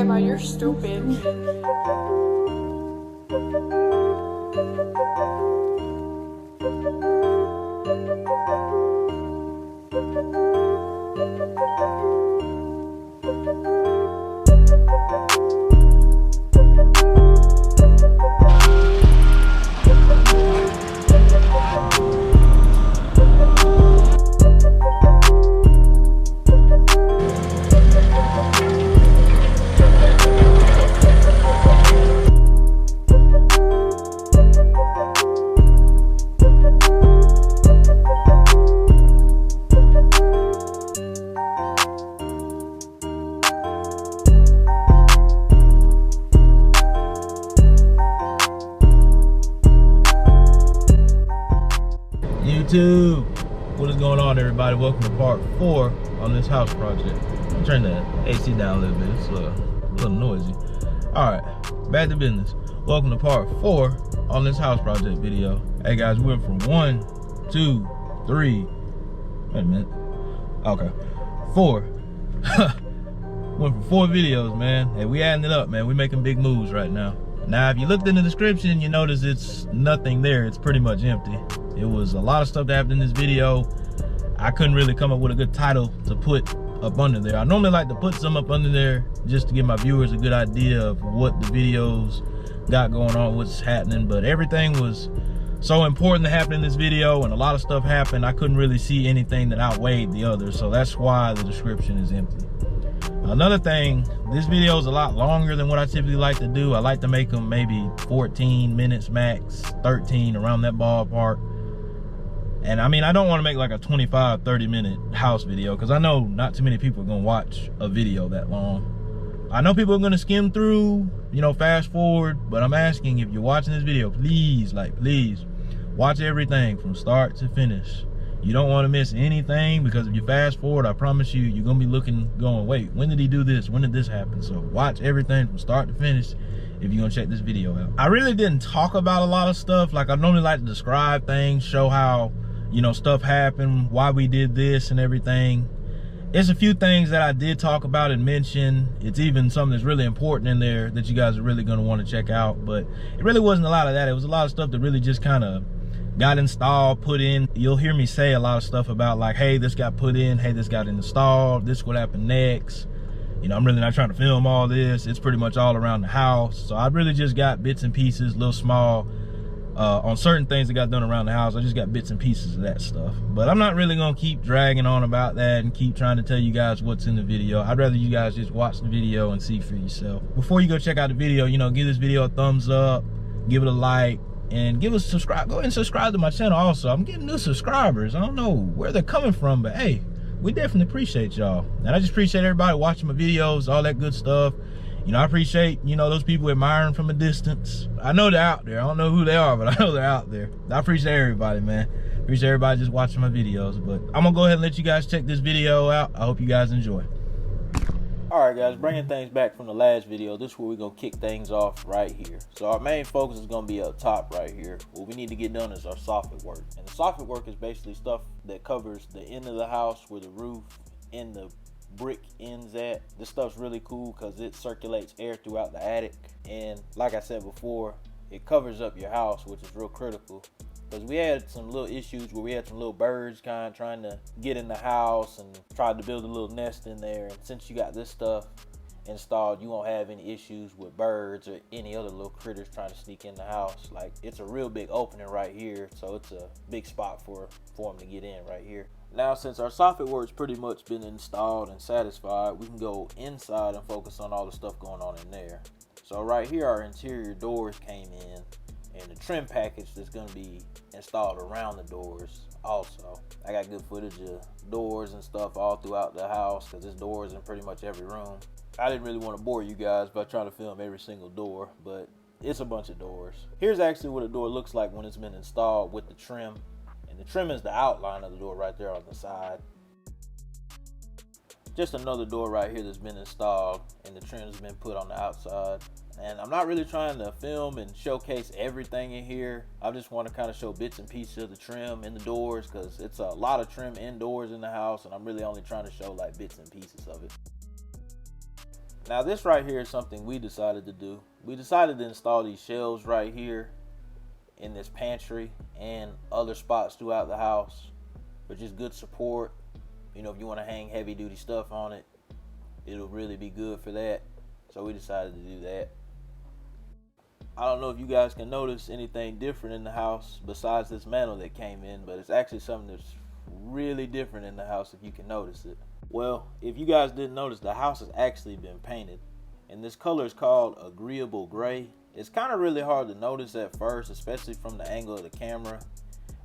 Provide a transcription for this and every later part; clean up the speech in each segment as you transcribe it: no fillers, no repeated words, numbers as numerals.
Grandma, you're stupid. YouTube, what is going on, everybody? Welcome to part 4 on this house project. I'm turning the AC down a little bit, it's a little noisy. Alright, back to business. Welcome to part 4 on this house project video. Hey guys, we went from 1, 2, 3, wait a minute, okay, 4. Went from 4 videos, man. Hey, we adding it up, man. We making big moves right now. Now, if you looked in the description, you notice it's nothing there. It's pretty much empty. It was a lot of stuff that happened in this video. I couldn't really come up with a good title to put up under there. I normally like to put some up under there just to give my viewers a good idea of what the videos got going on, what's happening. But everything was so important to happen in this video, and a lot of stuff happened. I couldn't really see anything that outweighed the others. So that's why the description is empty. Another thing, this video is a lot longer than what I typically like to do. I like to make them maybe 14 minutes max, 13, around that ballpark. And I mean, I don't want to make like a 25, 30 minute house video because I know not too many people are going to watch a video that long. I know people are going to skim through, you know, fast forward, but I'm asking, if you're watching this video, please, please watch everything from start to finish. You don't want to miss anything, because if you fast forward, I promise you, you're going to be looking, going, wait, when did he do this? When did this happen? So watch everything from start to finish if you're going to check this video out. I really didn't talk about a lot of stuff. Like, I normally like to describe things, show how, you know, stuff happened, why we did this and everything. There's a few things that I did talk about and mention. It's even something that's really important in there that you guys are really going to want to check out. But it really wasn't a lot of that. It was a lot of stuff that really just kind of got installed, put in. You'll hear me say a lot of stuff about like, hey, this got put in, hey, this got installed, this what happened next. You know, I'm really not trying to film all this. It's pretty much all around the house. So I really just got bits and pieces, little small, on certain things that got done around the house. I just got bits and pieces of that stuff. But I'm not really gonna keep dragging on about that and keep trying to tell you guys what's in the video. I'd rather you guys just watch the video and see for yourself. Before you go check out the video, you know, give this video a thumbs up, give it a like, and give us a subscribe. Go ahead and subscribe to my channel also. I'm getting new subscribers. I don't know where they're coming from, but hey, we definitely appreciate y'all. And I just appreciate everybody watching my videos, all that good stuff. You know, I appreciate, you know, those people admiring from a distance. I know they're out there. I don't know who they are, but I know they're out there. I appreciate everybody, man. Appreciate everybody just watching my videos. But I'm gonna go ahead and let you guys check this video out. I hope you guys enjoy. Alright guys, bringing things back from the last video, this is where we're going to kick things off right here. So our main focus is going to be up top right here. What we need to get done is our soffit work. And the soffit work is basically stuff that covers the end of the house where the roof and the brick ends at. This stuff's really cool because it circulates air throughout the attic. And like I said before, it covers up your house, which is real critical. Because we had some little issues where we had some little birds kind of trying to get in the house and tried to build a little nest in there. And since you got this stuff installed, you won't have any issues with birds or any other little critters trying to sneak in the house. Like, it's a real big opening right here, so it's a big spot for them to get in right here. Now, since our soffit work's pretty much been installed and satisfied, we can go inside and focus on all the stuff going on in there. So right here, our interior doors came in, and the trim package that's going to be installed around the doors also. I got good footage of doors and stuff all throughout the house because there's doors in pretty much every room. I didn't really want to bore you guys by trying to film every single door, but it's a bunch of doors. Here's actually what a door looks like when it's been installed with the trim. And the trim is the outline of the door right there on the side. Just another door right here that's been installed, and the trim has been put on the outside. And I'm not really trying to film and showcase everything in here. I just want to kind of show bits and pieces of the trim and the doors, because it's a lot of trim indoors in the house, and I'm really only trying to show like bits and pieces of it. Now this right here is something we decided to do. We decided to install these shelves right here in this pantry and other spots throughout the house for just good support. You know, if you want to hang heavy duty stuff on it, it'll really be good for that. So we decided to do that. I don't know if you guys can notice anything different in the house besides this mantle that came in, but it's actually something that's really different in the house if you can notice it. Well, if you guys didn't notice, the house has actually been painted, and this color is called agreeable gray. It's kind of really hard to notice at first, especially from the angle of the camera,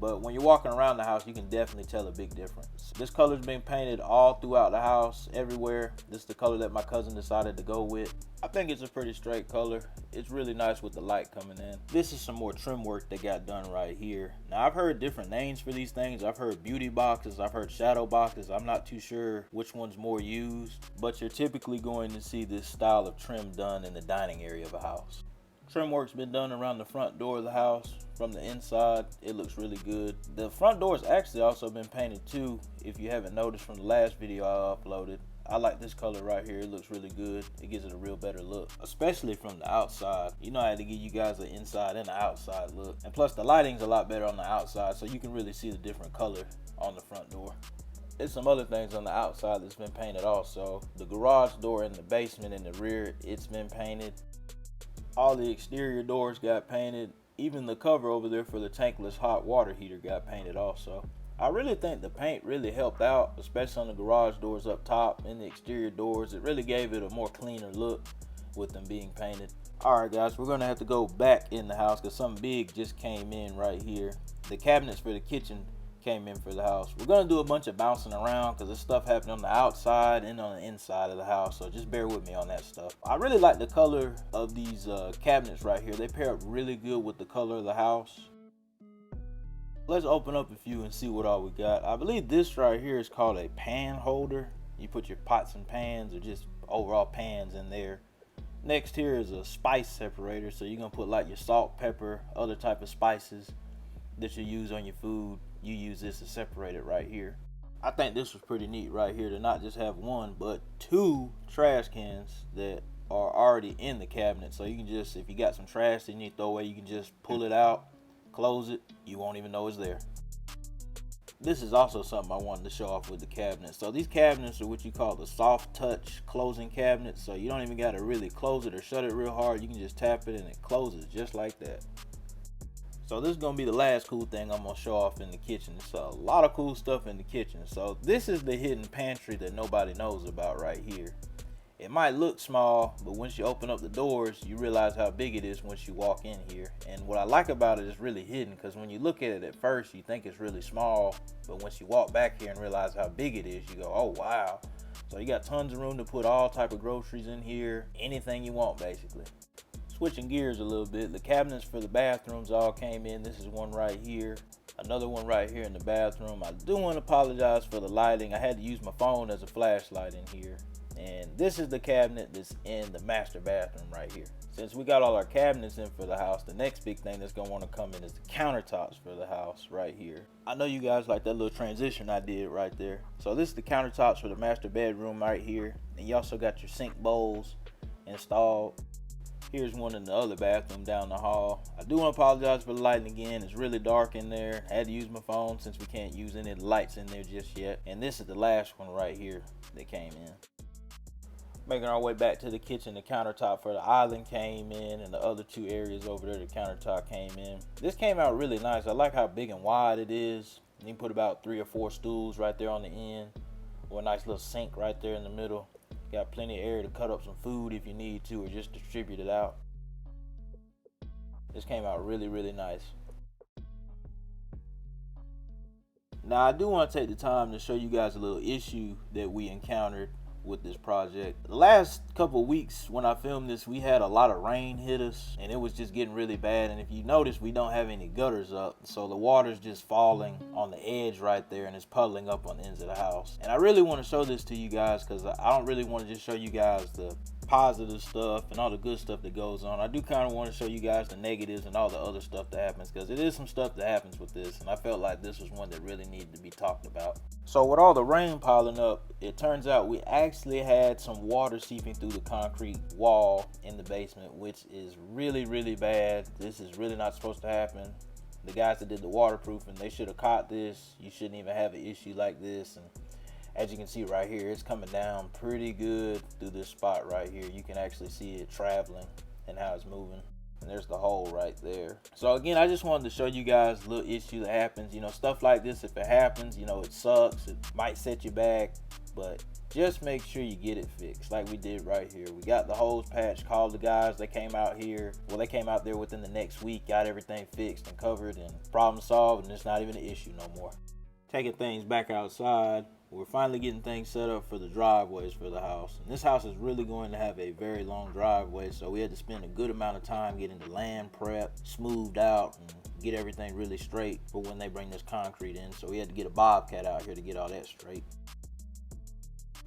but when you're walking around the house, you can definitely tell a big difference. This color's been painted all throughout the house, everywhere. This is the color that my cousin decided to go with. I think it's a pretty straight color. It's really nice with the light coming in. This is some more trim work that got done right here. Now, I've heard different names for these things. I've heard beauty boxes, I've heard shadow boxes. I'm not too sure which one's more used, but you're typically going to see this style of trim done in the dining area of a house. Trim work's been done around the front door of the house. From the inside, it looks really good. The front door's actually also been painted too, if you haven't noticed from the last video I uploaded. I like this color right here. It looks really good. It gives it a real better look, especially from the outside. You know, I had to give you guys an inside and an outside look. And plus the lighting's a lot better on the outside, so you can really see the different color on the front door. There's some other things on the outside that's been painted also. The garage door in the basement in the rear, it's been painted. All the exterior doors got painted. Even the cover over there for the tankless hot water heater got painted also. I really think the paint really helped out, especially on the garage doors up top and the exterior doors. It really gave it a more cleaner look with them being painted. Alright guys, we're going to have to go back in the house because something big just came in right here. The cabinets for the kitchen came in for the house. We're going to do a bunch of bouncing around because this stuff happened on the outside and on the inside of the house, so just bear with me on that stuff. I really like the color of these cabinets right here. They pair up really good with the color of the house. Let's open up a few and see what all we got. I believe this right here is called a pan holder. You put your pots and pans or just overall pans in there. Next here is a spice separator, so you're going to put like your salt, pepper, other type of spices that you use on your food. You use this to separate it right here. I think this was pretty neat right here to not just have one but two trash cans that are already in the cabinet. So you can just, if you got some trash that you need to throw away, you can just pull it out, close it, you won't even know it's there. This is also something I wanted to show off with the cabinets. So these cabinets are what you call the soft touch closing cabinets. So you don't even got to really close it or shut it real hard. You can just tap it and it closes just like that. So this is going to be the last cool thing I'm going to show off in the kitchen. It's a lot of cool stuff in the kitchen. So this is the hidden pantry that nobody knows about right here. It might look small, but once you open up the doors, you realize how big it is once you walk in here. And what I like about it is really hidden, because when you look at it at first, you think it's really small. But once you walk back here and realize how big it is, you go, oh wow. So you got tons of room to put all type of groceries in here, anything you want basically. Switching gears a little bit, the cabinets for the bathrooms all came in. This is one right here, another one right here in the bathroom. I do want to apologize for the lighting. I had to use my phone as a flashlight in here. And this is the cabinet that's in the master bathroom right here. Since we got all our cabinets in for the house, the next big thing that's gonna want to come in is the countertops for the house right here. I know you guys like that little transition I did right there. So this is the countertops for the master bedroom right here. And you also got your sink bowls installed. Here's one in the other bathroom down the hall. I do want to apologize for the lighting again. It's really dark in there. I had to use my phone since we can't use any of the lights in there just yet. And this is the last one right here that came in. Making our way back to the kitchen, the countertop for the island came in, and the other two areas over there, the countertop came in. This came out really nice. I like how big and wide it is. You can put about 3 or 4 stools right there on the end, with a nice little sink right there in the middle. Got plenty of area to cut up some food if you need to, or just distribute it out. This came out really, really nice. Now I do want to take the time to show you guys a little issue that we encountered with this project. The last couple of weeks when I filmed this, we had a lot of rain hit us and it was just getting really bad. And if you notice, we don't have any gutters up, so the water's just falling on the edge right there and it's puddling up on the ends of the house. And I really want to show this to you guys because I don't really want to just show you guys the positive stuff and all the good stuff that goes on, I do kind of want to show you guys the negatives and all the other stuff that happens, because it is some stuff that happens with this, and I felt like this was one that really needed to be talked about. So with all the rain piling up, it turns out we actually had some water seeping through the concrete wall in the basement, which is really, really bad. This is really not supposed to happen. The guys that did the waterproofing, they should have caught this. You shouldn't even have an issue like this. And as you can see right here, it's coming down pretty good through this spot right here. You can actually see it traveling and how it's moving. And there's the hole right there. So again, I just wanted to show you guys a little issue that happens. You know, stuff like this, if it happens, you know, it sucks. It might set you back, but just make sure you get it fixed like we did right here. We got the hose patch, called the guys. They came out here. Well, they came out there within the next week, got everything fixed and covered and problem solved, and it's not even an issue no more. Taking things back outside, we're finally getting things set up for the driveways for the house. And this house is really going to have a very long driveway, so we had to spend a good amount of time getting the land prepped, smoothed out, and get everything really straight for when they bring this concrete in. So we had to get a bobcat out here to get all that straight.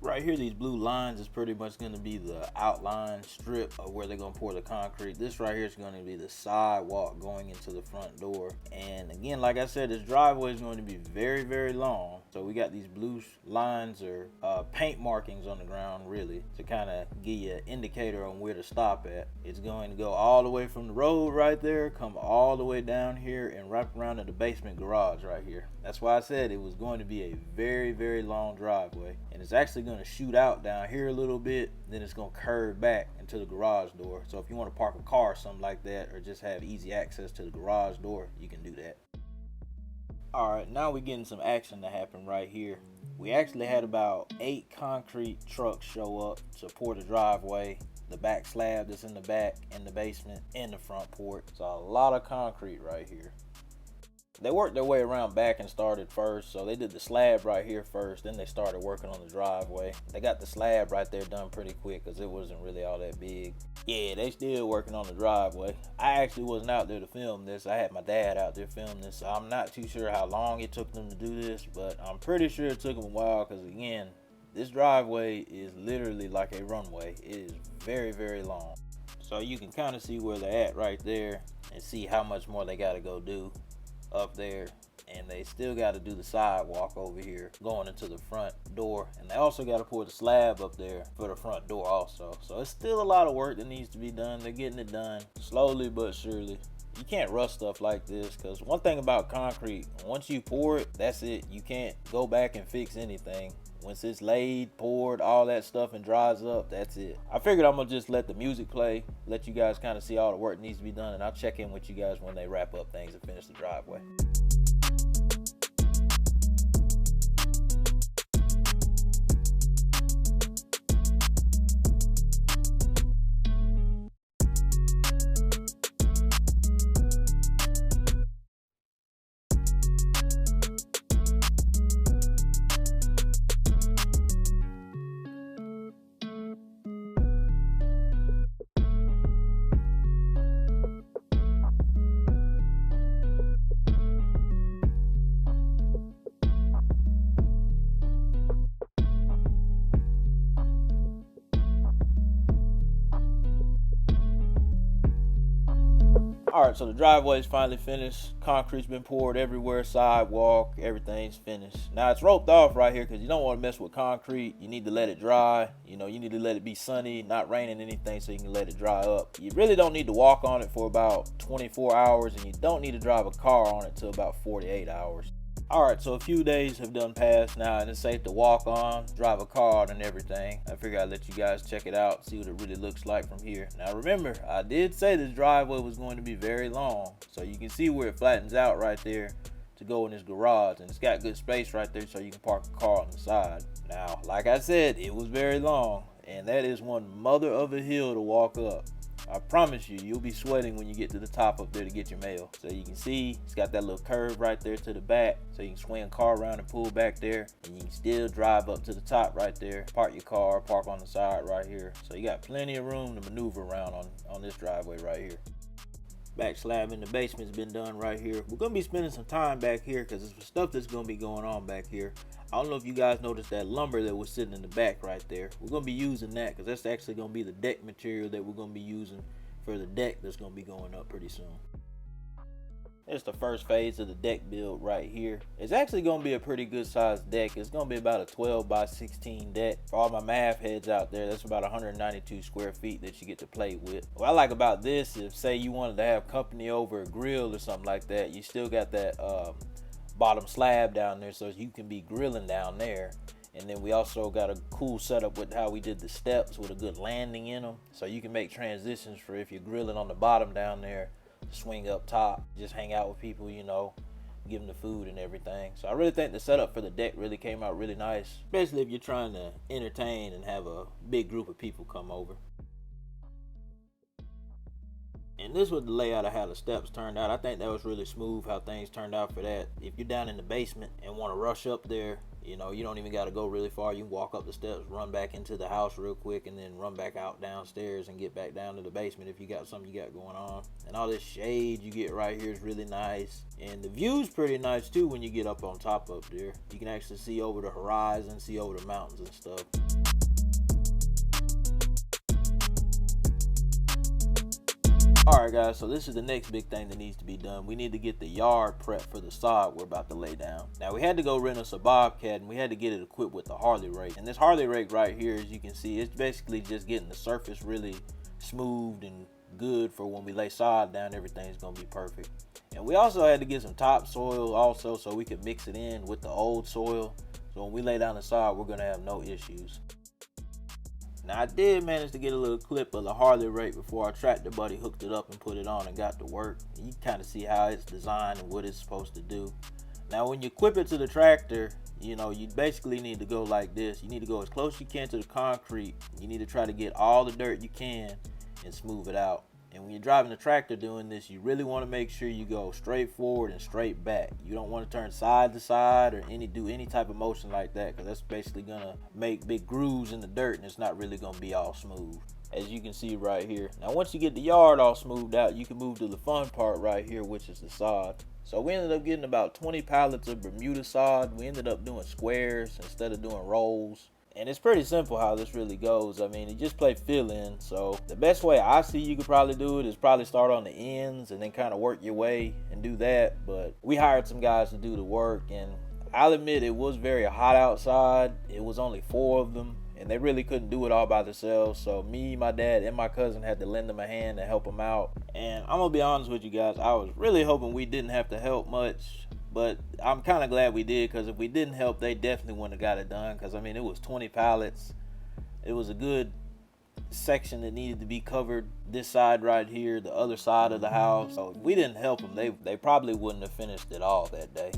Right here, these blue lines is pretty much going to be the outline strip of where they're going to pour the concrete. This right here is going to be the sidewalk going into the front door. And again, like I said, this driveway is going to be very, very long. So we got these blue lines or paint markings on the ground, really, to kind of give you an indicator on where to stop at. It's going to go all the way from the road right there, come all the way down here, and wrap around to the basement garage right here. That's why I said it was going to be a very, very long driveway. And it's actually going to shoot out down here a little bit, then it's going to curve back into the garage door. So if you want to park a car or something like that, or just have easy access to the garage door, you can do that. All right, now we're getting some action to happen right here. We actually had about 8 concrete trucks show up to pour the driveway, the back slab that's in the back, and the basement, and the front porch. So a lot of concrete right here. They worked their way around back and started first. So they did the slab right here first, then they started working on the driveway. They got the slab right there done pretty quick because it wasn't really all that big. Yeah, they still working on the driveway. I actually wasn't out there to film this. I had my dad out there filming this. So I'm not too sure how long it took them to do this, but I'm pretty sure it took them a while because, again, this driveway is literally like a runway. It is very, very long. So you can kind of see where they're at right there and see how much more they got to go do up there, and they still got to do the sidewalk over here going into the front door, and they also got to pour the slab up there for the front door also. So it's still a lot of work that needs to be done. They're getting it done slowly but surely. You can't rush stuff like this, because one thing about concrete, once you pour it, that's it. You can't go back and fix anything. Once it's laid, poured, all that stuff, and dries up, that's it. I figured I'm gonna just let the music play, let you guys kind of see all the work that needs to be done, and I'll check in with you guys when they wrap up things and finish the driveway. All right, so the driveway is finally finished. Concrete's been poured everywhere, sidewalk, everything's finished. Now it's roped off right here because you don't want to mess with concrete. You need to let it dry. You know, you need to let it be sunny, not raining anything, so you can let it dry up. You really don't need to walk on it for about 24 hours, and you don't need to drive a car on it till about 48 hours. All right, so a few days have done passed now, and it's safe to walk on, drive a car on, and everything. I figured I'd let you guys check it out, see what it really looks like from here. Now remember, I did say this driveway was going to be very long, so you can see where it flattens out right there to go in this garage, and it's got good space right there so you can park a car on the side. Now, like I said, it was very long, and that is one mother of a hill to walk up. I promise you, you'll be sweating when you get to the top up there to get your mail. So you can see it's got that little curve right there to the back, so you can swing a car around and pull back there, and you can still drive up to the top right there, park your car, park on the side right here. So you got plenty of room to maneuver around on this driveway right here. Back slab in the basement's been done right here. We're gonna be spending some time back here because there's stuff that's gonna be going on back here. I don't know if you guys noticed that lumber that was sitting in the back right there. We're gonna be using that because that's actually gonna be the deck material that we're gonna be using for the deck that's gonna be going up pretty soon. It's the first phase of the deck build right here. It's actually going to be a pretty good sized deck. It's going to be about a 12 by 16 deck. For all my math heads out there, that's about 192 square feet that you get to play with. What I like about this is, say you wanted to have company over, a grill or something like that, you still got that bottom slab down there so you can be grilling down there. And then we also got a cool setup with how we did the steps with a good landing in them, so you can make transitions for if you're grilling on the bottom down there, swing up top, just hang out with people, you know, give them the food and everything. So I really think the setup for the deck really came out really nice, especially if you're trying to entertain and have a big group of people come over. And this was the layout of how the steps turned out. I think that was really smooth how things turned out for that. If you're down in the basement and want to rush up there, you know, you don't even got to go really far. You can walk up the steps, run back into the house real quick, and then run back out downstairs and get back down to the basement if you got something you got going on. And all this shade you get right here is really nice. And the view's pretty nice too when you get up on top up there. You can actually see over the horizon, see over the mountains and stuff. Alright guys, so this is the next big thing that needs to be done. We need to get the yard prep for the sod we're about to lay down. Now we had to go rent us a bobcat and we had to get it equipped with the Harley rake. And this Harley rake right here, as you can see, it's basically just getting the surface really smooth and good for when we lay sod down, everything's gonna be perfect. And we also had to get some topsoil also so we could mix it in with the old soil. So when we lay down the sod, we're gonna have no issues. Now I did manage to get a little clip of the Harley rake before our tractor buddy hooked it up and put it on and got to work. You kind of see how it's designed and what it's supposed to do. Now when you equip it to the tractor, you know, you basically need to go like this. You need to go as close as you can to the concrete. You need to try to get all the dirt you can and smooth it out. And when you're driving the tractor doing this, you really want to make sure you go straight forward and straight back. You don't want to turn side to side or do any type of motion like that, because that's basically gonna make big grooves in the dirt and it's not really gonna be all smooth, as you can see right here. Now once you get the yard all smoothed out, you can move to the fun part right here, which is the sod. So we ended up getting about 20 pallets of Bermuda sod. We ended up doing squares instead of doing rolls. And it's pretty simple how this really goes. I mean, you just play fill in. So the best way I see you could probably do it is probably start on the ends and then kind of work your way and do that. But we hired some guys to do the work, and I'll admit it was very hot outside. It was only 4 of them and they really couldn't do it all by themselves. So me, my dad, and my cousin had to lend them a hand to help them out. And I'm gonna be honest with you guys, I was really hoping we didn't have to help much. But I'm kind of glad we did, because if we didn't help, they definitely wouldn't have got it done. Because, I mean, it was 20 pallets. It was a good section that needed to be covered. This side right here, the other side of the house. So if we didn't help them, they probably wouldn't have finished it all that day.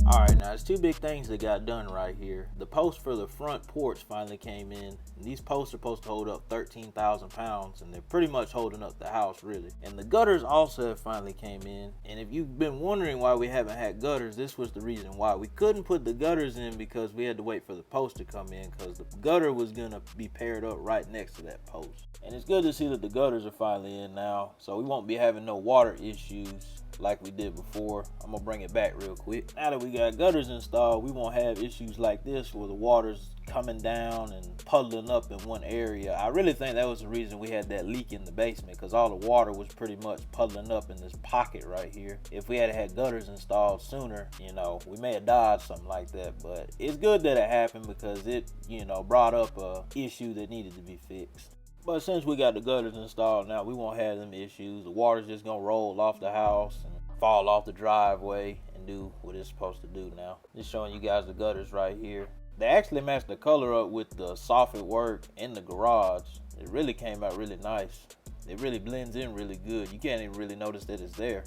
Alright, now there's 2 big things that got done right here. The post for the front porch finally came in. And these posts are supposed to hold up 13,000 pounds, and they're pretty much holding up the house, really. And the gutters also have finally came in. And if you've been wondering why we haven't had gutters, this was the reason why. We couldn't put the gutters in because we had to wait for the post to come in, because the gutter was going to be paired up right next to that post. And it's good to see that the gutters are finally in now, so we won't be having no water issues like we did before. I'm gonna bring it back real quick. Now that we got gutters installed, we won't have issues like this where the water's coming down and puddling up in one area. I really think that was the reason we had that leak in the basement, because all the water was pretty much puddling up in this pocket right here. If we had gutters installed sooner, you know, we may have dodged something like that. But it's good that it happened, because it, you know, brought up a issue that needed to be fixed. But since we got the gutters installed now, we won't have them issues. The water's just gonna roll off the house and fall off the driveway and do what it's supposed to do now. Just showing you guys the gutters right here. They actually matched the color up with the soffit work in the garage. It really came out really nice. It really blends in really good. You can't even really notice that it's there.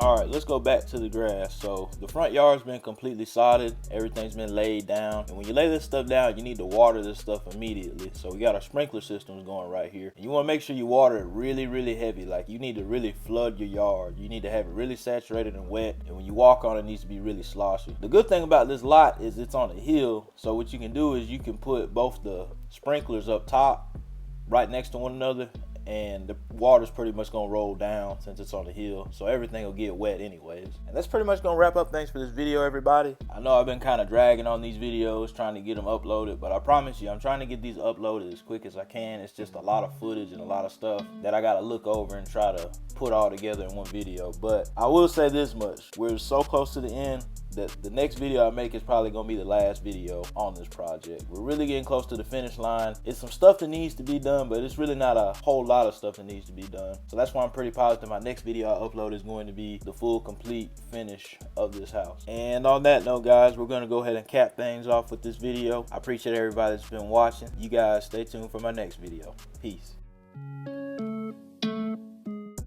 All right, let's go back to the grass. So the front yard's been completely sodded. Everything's been laid down. And when you lay this stuff down, you need to water this stuff immediately. So we got our sprinkler systems going right here. And you want to make sure you water it really, really heavy. Like, you need to really flood your yard. You need to have it really saturated and wet. And when you walk on it, it needs to be really sloshy. The good thing about this lot is it's on a hill. So what you can do is you can put both the sprinklers up top right next to one another, and the water's pretty much gonna roll down since it's on the hill, so everything will get wet anyways. And that's pretty much gonna wrap up things for this video, everybody. I know I've been kind of dragging on these videos trying to get them uploaded, but I promise you I'm trying to get these uploaded as quick as I can. It's just a lot of footage and a lot of stuff that I gotta look over and try to put all together in one video. But I will say this much: we're so close to the end that the next video I make is probably gonna be the last video on this project. We're really getting close to the finish line. It's some stuff that needs to be done, but it's really not a whole lot of stuff that needs to be done. So that's why I'm pretty positive my next video I upload is going to be the full complete finish of this house. And on that note, guys, we're gonna go ahead and cap things off with this video. I appreciate everybody that's been watching. You guys stay tuned for my next video. Peace.